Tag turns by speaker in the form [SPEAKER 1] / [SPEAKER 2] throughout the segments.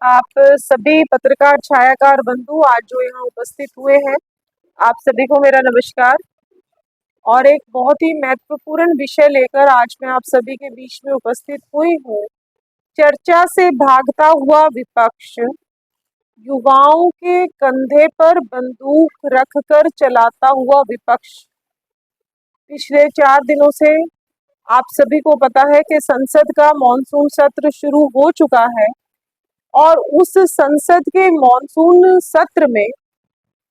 [SPEAKER 1] आप सभी पत्रकार छायाकार बंधु आज जो यहाँ उपस्थित हुए हैं, आप सभी को मेरा नमस्कार। और एक बहुत ही महत्वपूर्ण विषय लेकर आज मैं आप सभी के बीच में उपस्थित हुई हूँ। चर्चा से भागता हुआ विपक्ष, युवाओं के कंधे पर बंदूक रखकर चलाता हुआ विपक्ष। पिछले 4 दिनों से आप सभी को पता है कि संसद का मॉनसून सत्र शुरू हो चुका है और उस संसद के मॉनसून सत्र में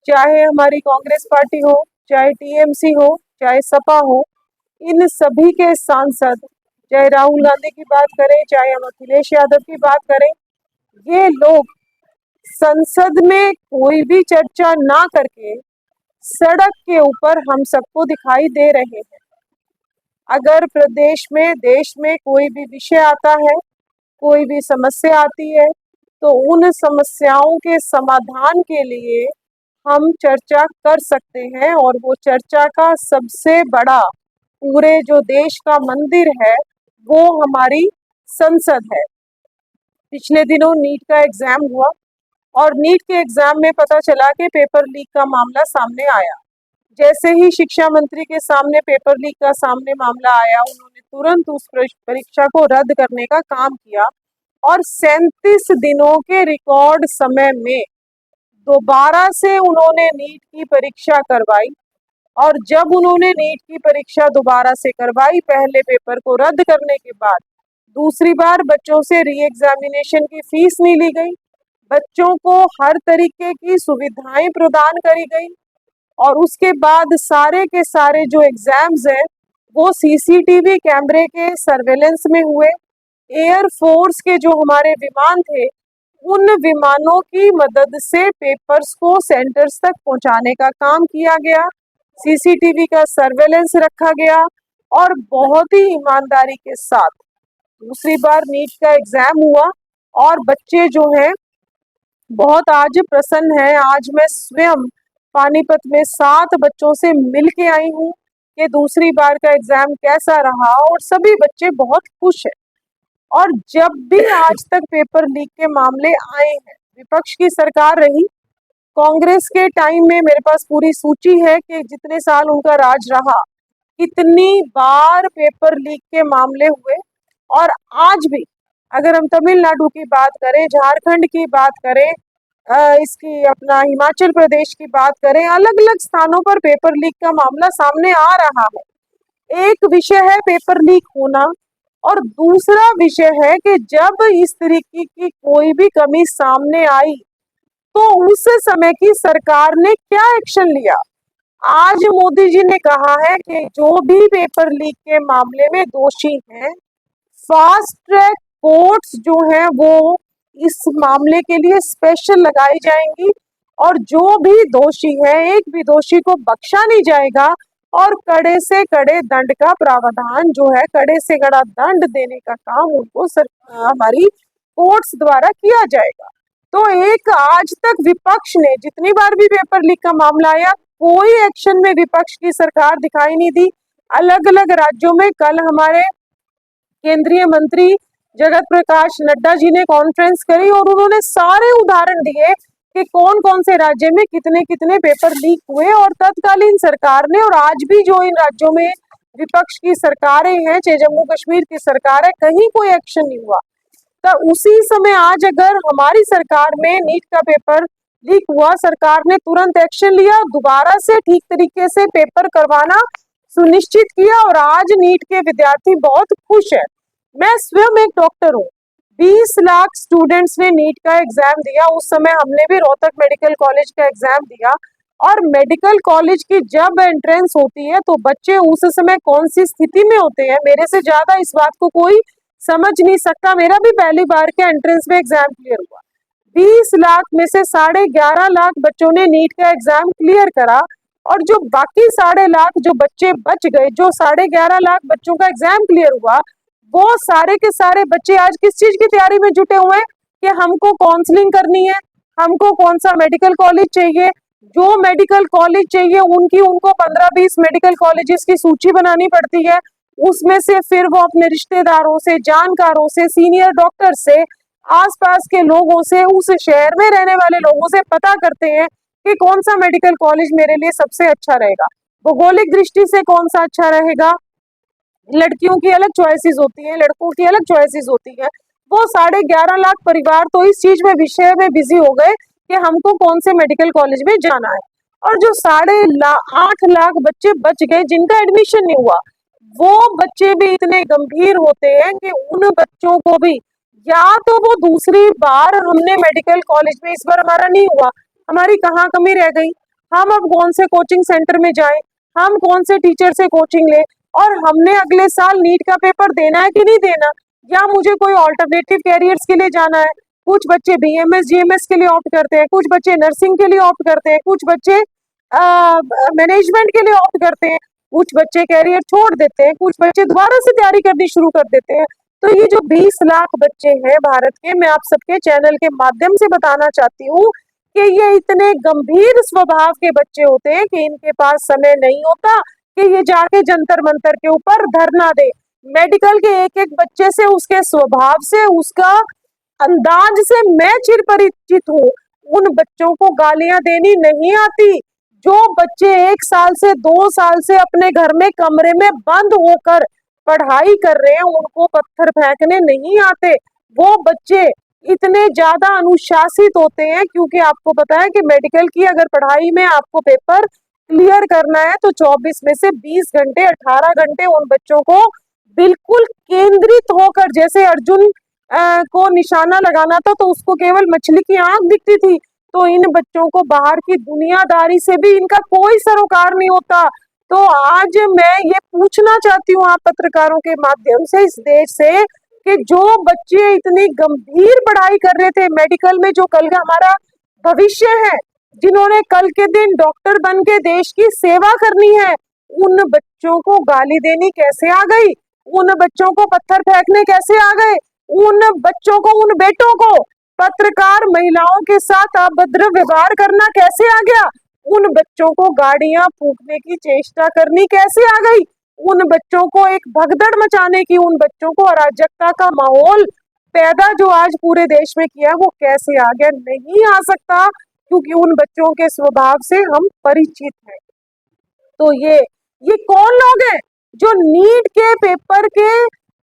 [SPEAKER 1] चाहे हमारी कांग्रेस पार्टी हो, चाहे टीएमसी हो, चाहे सपा हो, इन सभी के सांसद, चाहे राहुल गांधी की बात करें, चाहे हम अखिलेश यादव की बात करें, ये लोग संसद में कोई भी चर्चा ना करके सड़क के ऊपर हम सबको दिखाई दे रहे हैं। अगर प्रदेश में, देश में कोई भी विषय आता है, कोई भी समस्या आती है, तो उन समस्याओं के समाधान के लिए हम चर्चा कर सकते हैं। और वो चर्चा का सबसे बड़ा पूरे जो देश का मंदिर है वो हमारी संसद है। पिछले दिनों नीट का एग्जाम हुआ और नीट के एग्जाम में पता चला कि पेपर लीक का मामला सामने आया। जैसे ही शिक्षा मंत्री के सामने पेपर लीक का सामने मामला आया, उन्होंने तुरंत उस परीक्षा को रद्द करने का काम किया और 37 दिनों के रिकॉर्ड समय में दोबारा से उन्होंने नीट की परीक्षा करवाई। और जब उन्होंने नीट की परीक्षा दोबारा से करवाई, पहले पेपर को रद्द करने के बाद दूसरी बार बच्चों से री एग्जामिनेशन की फीस नहीं ली गई, बच्चों को हर तरीके की सुविधाएं प्रदान करी गई और उसके बाद सारे के सारे जो एग्जाम्स हैं वो सीसीटीवी कैमरे के सर्वेलेंस में हुए। एयरफोर्स के जो हमारे विमान थे, उन विमानों की मदद से पेपर्स को सेंटर्स तक पहुंचाने का काम किया गया, सीसीटीवी का सर्वेलेंस रखा गया और बहुत ही ईमानदारी के साथ दूसरी बार नीट का एग्जाम हुआ और बच्चे जो हैं बहुत आज प्रसन्न हैं। आज मैं स्वयं पानीपत में 7 बच्चों से मिल के आई हूँ कि दूसरी बार का एग्जाम कैसा रहा और सभी बच्चे बहुत खुश हैं। और जब भी आज तक पेपर लीक के मामले आए हैं, विपक्ष की सरकार रही, कांग्रेस के टाइम में मेरे पास पूरी सूची है कि जितने साल उनका राज रहा, कितनी बार पेपर लीक के मामले हुए। और आज भी अगर हम तमिलनाडु की बात करें, झारखंड की बात करें, इसकी अपना हिमाचल प्रदेश की बात करें, अलग अलग स्थानों पर पेपर लीक का मामला सामने आ रहा है। एक विषय है पेपर लीक होना और दूसरा विषय है कि जब इस तरीके की कोई भी कमी सामने आई तो उस समय की सरकार ने क्या एक्शन लिया। आज मोदी जी ने कहा है कि जो भी पेपर लीक के मामले में दोषी हैं, फास्ट ट्रैक कोर्ट्स जो हैं वो इस मामले के लिए स्पेशल लगाई जाएंगी और जो भी दोषी है, एक भी दोषी को बख्शा नहीं जाएगा और कड़े से कड़े दंड का प्रावधान जो है, कड़े से कड़ा दंड देने का काम उनको हमारी कोर्ट्स द्वारा किया जाएगा। तो एक आज तक विपक्ष ने जितनी बार भी पेपर लीक का मामला आया, कोई एक्शन में विपक्ष की सरकार दिखाई नहीं दी। अलग अलग राज्यों में कल हमारे केंद्रीय मंत्री जगत प्रकाश नड्डा जी ने कॉन्फ्रेंस करी और उन्होंने सारे उदाहरण दिए कि कौन कौन से राज्य में कितने कितने पेपर लीक हुए और तत्कालीन सरकार ने, और आज भी जो इन राज्यों में विपक्ष की सरकारें हैं, चाहे जम्मू कश्मीर की सरकार है, कहीं कोई एक्शन नहीं हुआ। तो उसी समय आज अगर हमारी सरकार में नीट का पेपर लीक हुआ, सरकार ने तुरंत एक्शन लिया, दोबारा से ठीक तरीके से पेपर करवाना सुनिश्चित किया और आज नीट के विद्यार्थी बहुत खुश है। मैं स्वयं एक डॉक्टर हूँ, 20 लाख स्टूडेंट्स ने नीट का एग्जाम दिया। उस समय हमने भी रोहतक मेडिकल कॉलेज का एग्जाम दिया और मेडिकल कॉलेज की जब एंट्रेंस होती है तो बच्चे उस समय कौन सी स्थिति में होते हैं, मेरे से ज्यादा इस बात को कोई समझ नहीं सकता। मेरा भी पहली बार के एंट्रेंस में एग्जाम क्लियर हुआ। 20 लाख में से 11.5 लाख बच्चों ने नीट का एग्जाम क्लियर करा और जो बाकी 1.5 लाख जो बच्चे बच गए, जो 11.5 लाख बच्चों का एग्जाम क्लियर हुआ, वो सारे के सारे बच्चे आज किस चीज की तैयारी में जुटे हुए हैं कि हमको काउंसलिंग करनी है, हमको कौन सा मेडिकल कॉलेज चाहिए। जो मेडिकल कॉलेज चाहिए उनको 15-20 मेडिकल कॉलेजेस की सूची बनानी पड़ती है। उसमें से फिर वो अपने रिश्तेदारों से, जानकारों से, सीनियर डॉक्टर से आसपास के लोगों से, उस शहर में रहने वाले लोगों से पता करते हैं कि कौन सा मेडिकल कॉलेज मेरे लिए सबसे अच्छा रहेगा। भौगोलिक दृष्टि से कौन सा अच्छा रहेगा, लड़कियों की अलग चॉइसेस होती है, लड़कों की अलग चॉइसेस होती है। वो 11.5 लाख परिवार तो इस चीज में, विषय में बिजी हो गए कि हमको कौन से मेडिकल कॉलेज में जाना है। और जो 8.5 लाख बच्चे बच गए जिनका एडमिशन नहीं हुआ, वो बच्चे भी इतने गंभीर होते हैं कि उन बच्चों को भी, या तो वो दूसरी बार, हमने मेडिकल कॉलेज में इस बार हमारा नहीं हुआ, हमारी कहाँ कमी रह गई, हम अब कौन से कोचिंग सेंटर में जाएं, हम कौन से टीचर से कोचिंग लें, और हमने अगले साल नीट का पेपर देना है कि नहीं देना, या मुझे कोई ऑल्टरनेटिव कैरियर्स के लिए जाना है। कुछ बच्चे बीएमएस जीएमएस के लिए ऑप्ट करते हैं, कुछ बच्चे नर्सिंग के लिए ऑप्ट करते हैं, कुछ बच्चे मैनेजमेंट के लिए ऑप्ट करते हैं, कुछ बच्चे कैरियर छोड़ देते हैं, कुछ बच्चे दोबारा से तैयारी करनी शुरू कर देते हैं। तो ये जो 20 लाख बच्चे हैं भारत के, मैं आप सबके चैनल के माध्यम से बताना चाहती हूँ कि ये इतने गंभीर स्वभाव के बच्चे होते हैं कि इनके पास समय नहीं होता कि ये जाके जंतर मंतर के ऊपर धरना दे। मेडिकल के एक एक बच्चे से, उसके स्वभाव से, उसका अंदाज से मैं चिर परिचित हूँ। उन बच्चों को गालियां देनी नहीं आती। जो बच्चे 1 साल से 2 साल से अपने घर में कमरे में बंद होकर पढ़ाई कर रहे हैं, उनको पत्थर फेंकने नहीं आते। वो बच्चे इतने ज्यादा अनुशासित होते हैं, क्योंकि आपको पता है कि मेडिकल की अगर पढ़ाई में आपको पेपर क्लियर करना है तो 24 में से 20 घंटे, 18 घंटे उन बच्चों को बिल्कुल केंद्रित होकर, जैसे अर्जुन को निशाना लगाना था तो उसको केवल मछली की आंख दिखती थी, तो इन बच्चों को बाहर की दुनियादारी से भी इनका कोई सरोकार नहीं होता। तो आज मैं ये पूछना चाहती हूँ आप पत्रकारों के माध्यम से इस देश से, कि जो बच्चे इतनी गंभीर पढ़ाई कर रहे थे मेडिकल में, जो कल का हमारा भविष्य है, जिन्होंने कल के दिन डॉक्टर बन के देश की सेवा करनी है, उन बच्चों को गाली देनी कैसे आ गई, उन बच्चों को पत्थर फेंकने कैसे आ गए, उन बच्चों को, उन बेटों को पत्रकार महिलाओं के साथ अभद्र व्यवहार करना कैसे आ गया, उन बच्चों को गाड़ियां फूंकने की चेष्टा करनी कैसे आ गई, उन बच्चों को एक भगदड़ मचाने की, उन बच्चों को अराजकता का माहौल पैदा जो आज पूरे देश में किया वो कैसे आ गया। नहीं आ सकता, क्योंकि उन बच्चों के स्वभाव से हम परिचित हैं। तो ये कौन लोग हैं जो नीट के पेपर के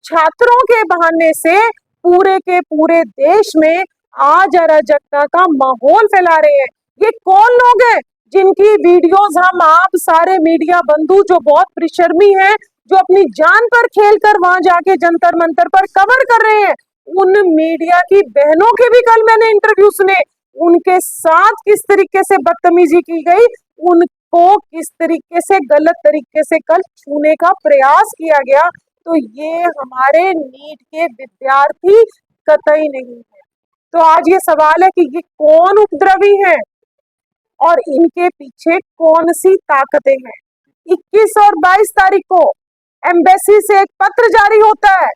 [SPEAKER 1] छात्रों के बहाने से पूरे के पूरे देश में आज अराजकता का माहौल फैला रहे हैं? ये कौन लोग हैं जिनकी वीडियोस हम आप सारे मीडिया बंधु जो बहुत परिश्रमी हैं, जो अपनी जान पर खेलकर वहां जाके जंतर मंतर पर कवर कर रहे हैं, उन मीडिया की बहनों के भी कल मैंने इंटरव्यू सुने, उनके साथ किस तरीके से बदतमीजी की गई, उनको किस तरीके से गलत तरीके से कल छूने का प्रयास किया गया। तो ये हमारे नीट के विद्यार्थी कतई नहीं है। तो आज ये सवाल है कि ये कौन उपद्रवी है और इनके पीछे कौन सी ताकतें हैं। 21 और 22 तारीख को एम्बेसी से एक पत्र जारी होता है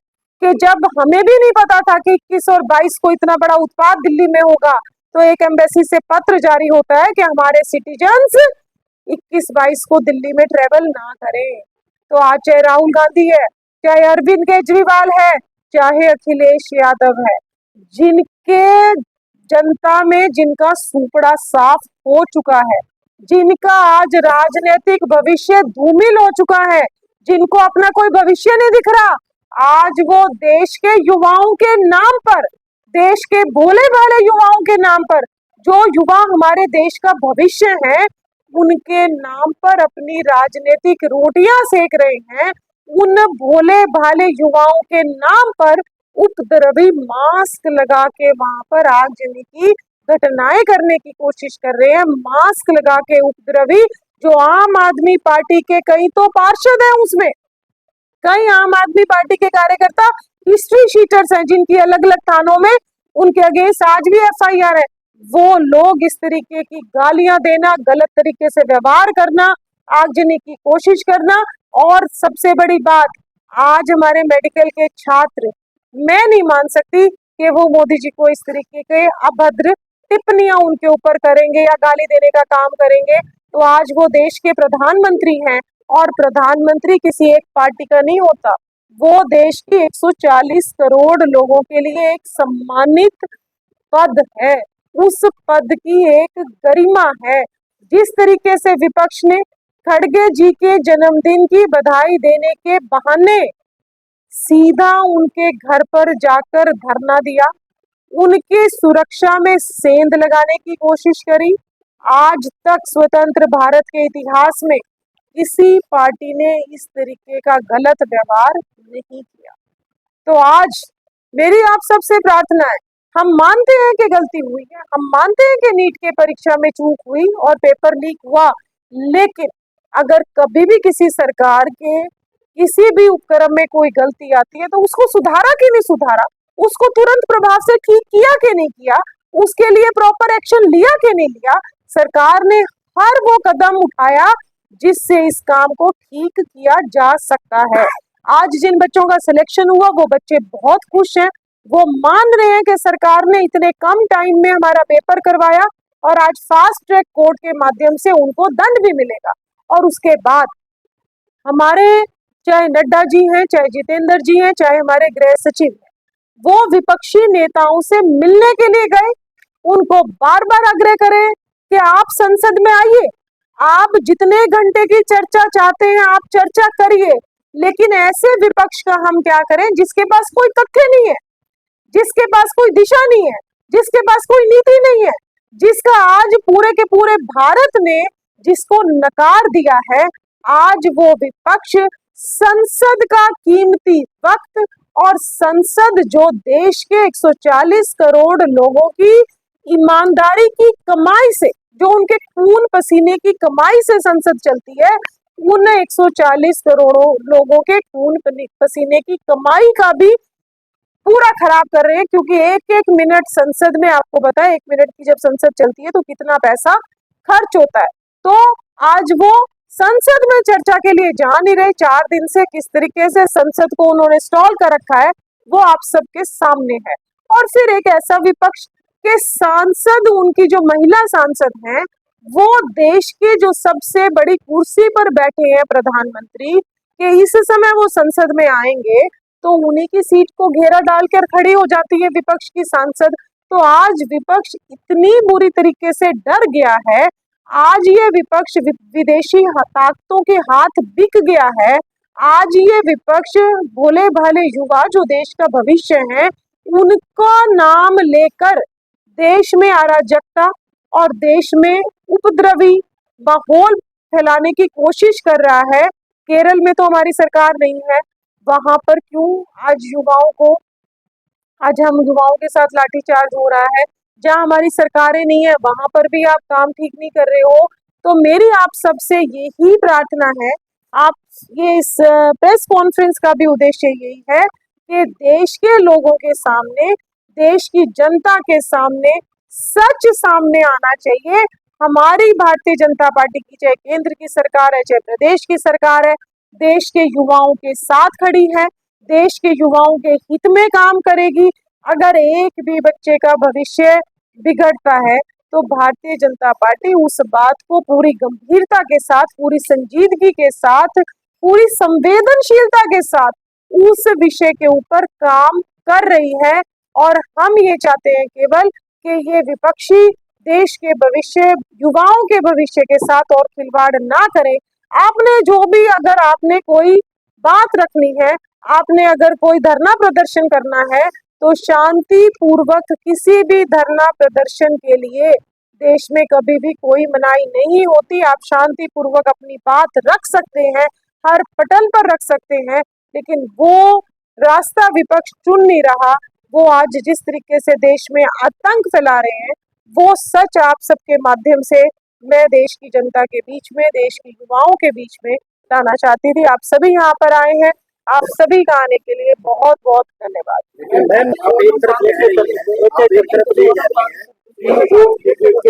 [SPEAKER 1] कि जब हमें भी नहीं पता था कि 21 और 22 को इतना बड़ा उत्पात दिल्ली में होगा, तो एक एम्बेसी से पत्र जारी होता है कि हमारे सिटीजन्स 21-22 को दिल्ली में ट्रेवल ना करें। तो आज चाहे राहुल गांधी है, चाहे अरविंद केजरीवाल है, चाहे अखिलेश यादव है, जिनके जनता में जिनका सुपड़ा साफ हो चुका है, जिनका आज राजनीतिक भविष्य धूमिल हो चुका है, जिनको अपना कोई भविष्य नहीं दिख रहा, आज वो देश के युवाओं के नाम पर, देश के भोले भाले युवाओं के नाम पर, जो युवा हमारे देश का भविष्य है, उनके नाम पर अपनी राजनीतिक रोटियां सेक रहे हैं। उन भोले भाले युवाओं के नाम पर उपद्रवी मास्क लगा के वहां पर आगजनी की घटनाएं करने की कोशिश कर रहे हैं। मास्क लगा के उपद्रवी, जो आम आदमी पार्टी के कई तो पार्षद हैं, उसमें कई आम आदमी पार्टी के कार्यकर्ता हिस्ट्री शीटर्स हैं, जिनकी अलग अलग थानों में उनके अगेंस्ट आज भी एफआईआर है। वो लोग इस तरीके की गालियां देना, गलत तरीके से व्यवहार करना, आगजनी की कोशिश करना, और सबसे बड़ी बात, आज हमारे मेडिकल के छात्र, मैं नहीं मान सकती कि वो मोदी जी को इस तरीके के अभद्र टिप्पणियां उनके ऊपर करेंगे या गाली देने का काम करेंगे। तो आज वो देश के प्रधानमंत्री हैं, और प्रधानमंत्री किसी एक पार्टी का नहीं होता, वो देश की 140 करोड़ लोगों के लिए एक सम्मानित पद है, उस पद की एक गरिमा है। जिस तरीके से विपक्ष ने खड़गे जी के जन्मदिन की बधाई देने के बहाने सीधा उनके घर पर जाकर धरना दिया, उनकी सुरक्षा में सेंध लगाने की कोशिश करी, आज तक स्वतंत्र भारत के इतिहास में किसी पार्टी ने इस तरीके का गलत व्यवहार नहीं किया। तो आज मेरी आप सबसे प्रार्थना है, हम मानते हैं कि गलती हुई है, हम मानते हैं कि नीट के परीक्षा में चूक हुई और पेपर लीक हुआ, लेकिन अगर कभी भी किसी सरकार के किसी भी उपक्रम में कोई गलती आती है तो उसको सुधारा कि नहीं सुधारा, उसको तुरंत प्रभाव से ठीक किया कि नहीं किया, उसके लिए प्रॉपर एक्शन लिया कि नहीं लिया। सरकार ने हर वो कदम उठाया जिससे इस काम को ठीक किया जा सकता है। आज जिन बच्चों का सिलेक्शन हुआ वो बच्चे बहुत खुश हैं, वो मान रहे हैं कि सरकार ने इतने कम टाइम में हमारा पेपर करवाया और आज फास्ट ट्रैक कोर्ट के माध्यम से उनको दंड भी मिलेगा। और उसके बाद हमारे चाहे नड्डा जी हैं, चाहे जितेंद्र जी हैं, चाहे हमारे गृह सचिव हैं, वो विपक्षी नेताओं से मिलने के लिए गए, उनको बार बार आग्रह करें कि आप संसद में आइए, आप जितने घंटे की चर्चा चाहते हैं आप चर्चा करिए, लेकिन ऐसे विपक्ष का हम क्या करें जिसके पास कोई तथ्य नहीं है, जिसके पास कोई दिशा नहीं है, जिसके पास कोई नीति नहीं है, जिसका आज पूरे के पूरे भारत ने जिसको नकार दिया है, आज वो विपक्ष संसद का कीमती वक्त और संसद जो देश के 140 करोड़ लोगों की ईमानदारी की कमाई से, जो उनके खून पसीने की कमाई से संसद चलती है, उन 140 करोड़ लोगों के खून पसीने की कमाई का भी पूरा खराब कर रहे हैं। क्योंकि एक एक मिनट संसद में, आपको पता है 1 मिनट की जब संसद चलती है तो कितना पैसा खर्च होता है, तो आज वो संसद में चर्चा के लिए जा नहीं रहे। 4 दिन से किस तरीके से संसद को उन्होंने स्टॉल कर रखा है वो आप सबके सामने है। और फिर एक ऐसा विपक्ष के सांसद, उनकी जो महिला सांसद हैं, वो देश के जो सबसे बड़ी कुर्सी पर बैठे हैं प्रधानमंत्री के, इस समय वो संसद में आएंगे तो उन्हीं की सीट को घेरा डालकर खड़ी हो जाती है विपक्ष की सांसद। तो आज विपक्ष इतनी बुरी तरीके से डर गया है, आज ये विपक्ष विदेशी ताकतों के हाथ बिक गया है। आज ये विपक्ष भोले भाले युवा जो देश का भविष्य है, उनका नाम लेकर देश में अराजकता और देश में उपद्रवी माहौल फैलाने की कोशिश कर रहा है। केरल में तो हमारी सरकार नहीं है, वहां पर क्यों आज युवाओं को, आज हम युवाओं के साथ लाठीचार्ज हो रहा है। जहां हमारी सरकारें नहीं है वहां पर भी आप काम ठीक नहीं कर रहे हो। तो मेरी आप सबसे यही प्रार्थना है, आप ये इस प्रेस कॉन्फ्रेंस का भी उद्देश्य यही है कि देश के लोगों के सामने, देश की जनता के सामने सच सामने आना चाहिए। हमारी भारतीय जनता पार्टी की चाहे केंद्र की सरकार है, चाहे प्रदेश की सरकार है, देश के युवाओं के साथ खड़ी है, देश के युवाओं के हित में काम करेगी। अगर एक भी बच्चे का भविष्य बिगड़ता है तो भारतीय जनता पार्टी उस बात को पूरी गंभीरता के साथ, पूरी संजीदगी के साथ, पूरी संवेदनशीलता के साथ उस विषय के ऊपर काम कर रही है। और हम ये चाहते हैं केवल कि ये विपक्षी देश के भविष्य, युवाओं के भविष्य के साथ और खिलवाड़ ना करें। आपने जो भी, अगर आपने कोई बात रखनी है, आपने अगर कोई धरना प्रदर्शन करना है तो शांति पूर्वक किसी भी धरना प्रदर्शन के लिए देश में कभी भी कोई मनाही नहीं होती। आप शांति पूर्वक अपनी बात रख सकते हैं, हर पटल पर रख सकते हैं, लेकिन वो रास्ता विपक्ष चुन नहीं रहा। वो आज जिस तरीके से देश में आतंक फैला रहे हैं, वो सच आप सबके माध्यम से मैं देश की जनता के बीच में, देश के युवाओं के बीच में लाना चाहती थी। आप सभी यहाँ पर आए हैं, आप सभी का आने के लिए बहुत बहुत धन्यवाद।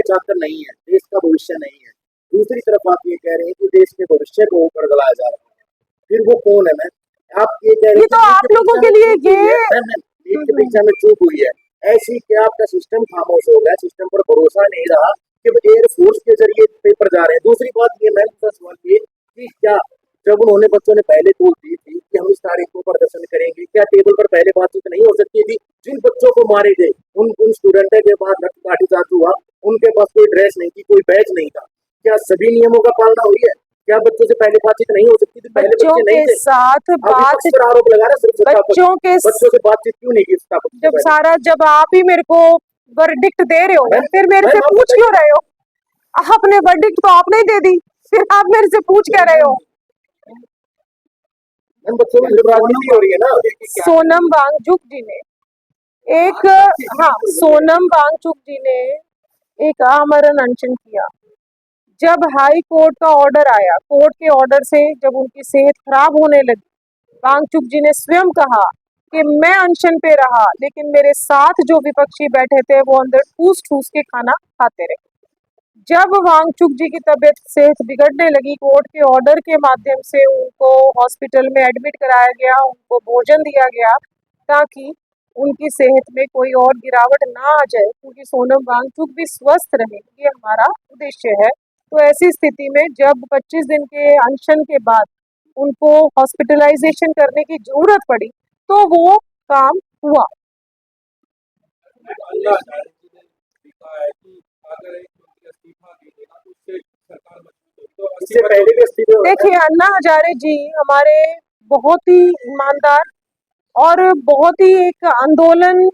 [SPEAKER 2] छात्र नहीं है, देश का भविष्य नहीं है, दूसरी तरफ आप ये कह रहे हैं कि देश के भविष्य को गड़बड़ाया जा रहा है, फिर वो कौन है? मैम आप ये कह रहे हैं
[SPEAKER 1] तो आप लोगों के लिए ये
[SPEAKER 2] परीक्षा में चूक हुई है, ऐसी क्या आपका सिस्टम खामोश हो गया, सिस्टम पर भरोसा नहीं रहा कि एयरफोर्स के जरिए पेपर जा रहे हैं? दूसरी बात ये, मैम सवाल ये कि क्या जब उन्होंने बच्चों ने पहले बोल दी थी कि हम इस तारीख को प्रदर्शन करेंगे, क्या टेबल पर पहले बातचीत नहीं हो सकती थी? जिन बच्चों को मारे गए उन स्टूडेंट के बाद लाठीचार्ज हुआ, उनके पास कोई ड्रेस नहीं थी, कोई बैच नहीं था, क्या सभी नियमों का पालना हुई है? क्या बच्चों से पहले बातचीत नहीं हो सकती थी? पहले
[SPEAKER 1] बच्चों
[SPEAKER 2] बच्चे नहीं
[SPEAKER 1] के
[SPEAKER 2] थे?
[SPEAKER 1] साथ
[SPEAKER 2] अब
[SPEAKER 1] बात,
[SPEAKER 2] विपक्ष पर आरोप लगा रहा है, सिर्फ सत्ता पक्ष। बच्चों से बातचीत क्यों नहीं की सत्ता पक्ष से
[SPEAKER 1] जब
[SPEAKER 2] पहले?
[SPEAKER 1] सारा, जब आप ही मेरे को वर्डिक्ट दे रहे हो, फिर मेरे से
[SPEAKER 2] मैम, आप
[SPEAKER 1] पूछ क्यों रहे हो? आपने वर्डिक्ट तो आपने ही दे दी, फिर आप मेरे से पूछ क्या रहे हो?
[SPEAKER 2] मैम, बच्चों में राजनीति हो रही है ना।
[SPEAKER 1] सोनम वांगचुक जी ने एक, हाँ, सोनम वांगचुक जी ने एक आमरण अनशन किया। जब हाई कोर्ट का ऑर्डर आया, कोर्ट के ऑर्डर से जब उनकी सेहत खराब होने लगी, वांगचुक जी ने स्वयं कहा कि मैं अनशन पे रहा, लेकिन मेरे साथ जो विपक्षी बैठे थे वो अंदर ठूस ठूस के खाना खाते रहे। जब वांगचुक जी की तबीयत सेहत बिगड़ने लगी, कोर्ट के ऑर्डर के माध्यम से उनको हॉस्पिटल में एडमिट कराया गया, उनको भोजन दिया गया ताकि उनकी सेहत में कोई और गिरावट ना आ जाए, क्योंकि सोनम वांगचुक भी स्वस्थ रहे, ये हमारा उद्देश्य है। तो ऐसी स्थिति में जब 25 दिन के अनशन के बाद उनको हॉस्पिटलाइजेशन करने की जरूरत पड़ी, तो वो काम हुआ।
[SPEAKER 2] इससे पहले भी इस्तीफे हो गए।
[SPEAKER 1] देखिए, अन्ना हजारे जी हमारे बहुत ही ईमानदार और बहुत ही एक आंदोलन,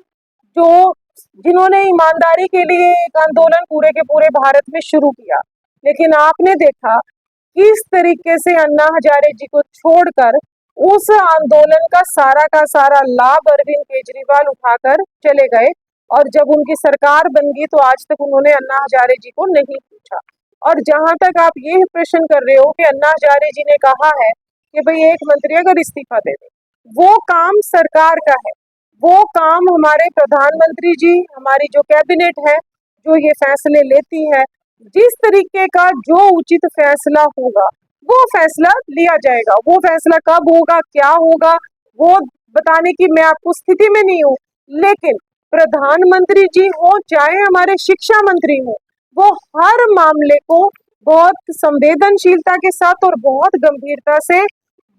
[SPEAKER 1] जो जिन्होंने ईमानदारी के लिए एक आंदोलन पूरे के पूरे भारत में शुरू किया, लेकिन आपने देखा किस तरीके से अन्ना हजारे जी को छोड़कर उस आंदोलन का सारा लाभ अरविंद केजरीवाल उठाकर चले गए, और जब उनकी सरकार बन गई तो आज तक उन्होंने अन्ना हजारे जी को नहीं पूछा। और जहां तक आप ये प्रश्न कर रहे हो कि अन्ना हजारे जी ने कहा है कि भाई एक मंत्री अगर इस्तीफा दे दे, वो काम सरकार का है, वो काम हमारे प्रधानमंत्री जी, हमारी जो कैबिनेट है, जो ये फैसले लेती है, जिस तरीके का जो उचित फैसला होगा वो फैसला लिया जाएगा। वो फैसला कब होगा, क्या होगा, वो बताने की मैं आपको स्थिति में नहीं हूँ, लेकिन प्रधानमंत्री जी हो चाहे हमारे शिक्षा मंत्री हो, वो हर मामले को बहुत संवेदनशीलता के साथ और बहुत गंभीरता से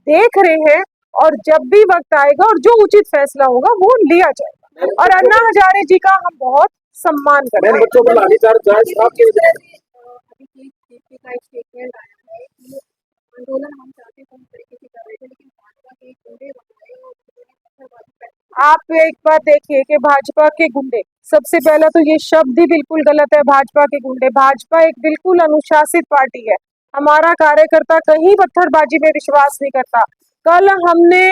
[SPEAKER 1] देख रहे हैं, और जब भी वक्त आएगा और जो उचित फैसला होगा वो लिया जाएगा। और अन्ना हजारे जी का हम बहुत सम्मान करते हैं।
[SPEAKER 2] बच्चों को लाठीचार्ज
[SPEAKER 3] आंदोलन हम चाहते हैं तरीके से कर रहे थे, लेकिन भाजपा के गुंडे बनाए और
[SPEAKER 1] आप एक बात देखिए कि भाजपा के गुंडे, सबसे पहला तो ये शब्द ही बिल्कुल गलत है। भाजपा के गुंडे, भाजपा एक बिल्कुल अनुशासित पार्टी है। हमारा कार्यकर्ता कहीं पत्थरबाजी में विश्वास नहीं करता। कल हमने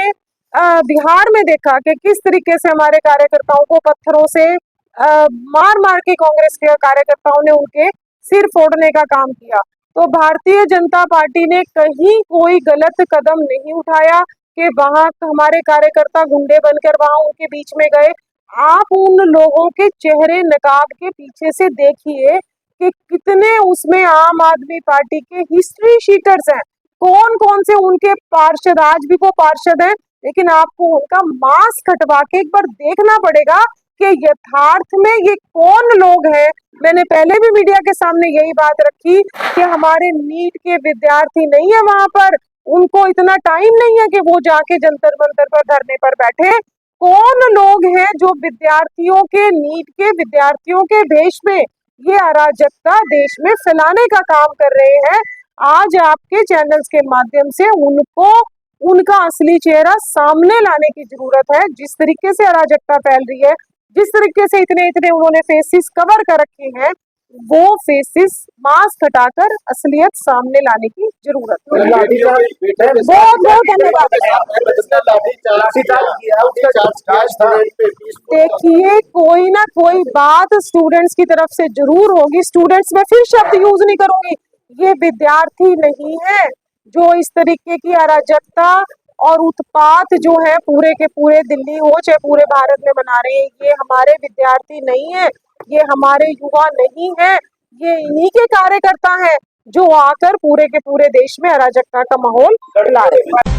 [SPEAKER 1] बिहार में देखा कि किस तरीके से हमारे कार्यकर्ताओं को पत्थरों से मार मार के कांग्रेस के कार्यकर्ताओं ने उनके सिर फोड़ने का काम किया। तो भारतीय जनता पार्टी ने कहीं कोई गलत कदम नहीं उठाया कि वहां हमारे कार्यकर्ता गुंडे बनकर वहां उनके बीच में गए। आप उन लोगों के चेहरे नकाब के पीछे से देखिए कि कितने उसमें आम आदमी पार्टी के हिस्ट्री शीटर्स हैं, कौन कौन से उनके पार्षद, आज भी वो पार्षद हैं, लेकिन आपको उनका मास्क हटवा के एक बार देखना पड़ेगा कि यथार्थ में ये कौन लोग हैं। मैंने पहले भी मीडिया के सामने यही बात रखी कि हमारे नीट के विद्यार्थी नहीं है वहां पर, उनको इतना टाइम नहीं है कि वो जाके जंतर मंतर पर धरने पर बैठे। कौन लोग हैं जो विद्यार्थियों के, नीट के विद्यार्थियों के भेष में ये अराजकता देश में फैलाने का काम कर रहे हैं। आज आपके चैनल्स के माध्यम से उनको उनका असली चेहरा सामने लाने की जरूरत है। जिस तरीके से अराजकता फैल रही है, जिस तरीके से इतने इतने उन्होंने फेसेस कवर कर रखे हैं, वो फेसेस मास्क हटाकर असलियत सामने लाने की जरूरत है। बहुत बहुत धन्यवाद। देखिए, कोई ना कोई बात स्टूडेंट्स की तरफ से जरूर होगी। स्टूडेंट्स में फिर शब्द यूज नहीं करूंगी, ये विद्यार्थी नहीं है जो इस तरीके की अराजकता और उत्पात जो है पूरे के पूरे दिल्ली हो चाहे पूरे भारत में बना रहे हैं। ये हमारे विद्यार्थी नहीं है, ये हमारे युवा नहीं है, ये इन्हीं के कार्यकर्ता हैं जो आकर पूरे के पूरे देश में अराजकता का माहौल फैला रहे हैं।